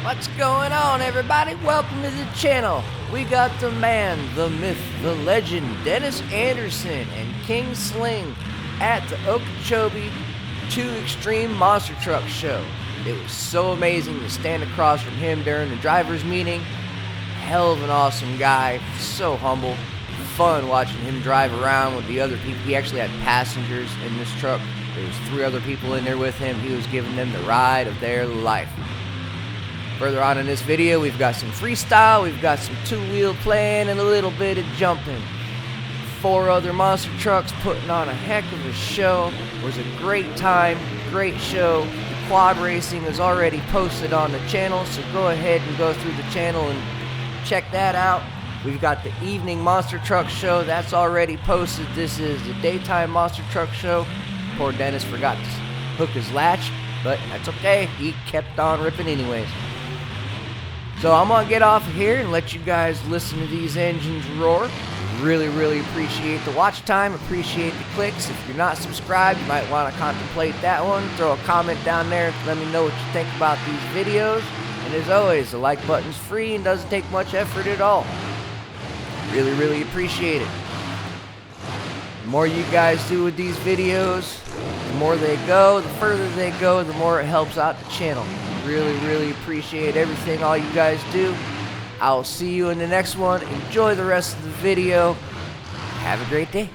What's going on, everybody? Welcome to the channel. We got the man, the myth, the legend, Dennis Anderson and King Sling at the Okeechobee 2 Extreme Monster Truck Show. It was so amazing to stand across from him during the driver's meeting. Hell of an awesome guy, so humble. Fun watching him drive around with the other people. He actually had passengers in this truck. There was 3 other people in there with him. He was giving them the ride of their life. Further on in this video, we've got some freestyle, we've got some 2-wheel playing, and a little bit of jumping. 4 other monster trucks putting on a heck of a show. It was a great time, great show. The quad racing is already posted on the channel, so go ahead and go through the channel and check that out. We've got the evening monster truck show, that's already posted. This is the daytime monster truck show. Poor Dennis forgot to hook his latch, but that's okay, he kept on ripping anyways. So I'm gonna get off of here and let you guys listen to these engines roar. Really appreciate the watch time, appreciate the clicks. If you're not subscribed, you might want to contemplate that one. Throw a comment down there, let me know what you think about these videos. And as always, the like button's free and doesn't take much effort at all. Really appreciate it. The more you guys do with these videos, the more they go, the further they go, the more it helps out the channel. Really appreciate everything all you guys do. I'll see you in the next one. Enjoy the rest of the video. Have a great day.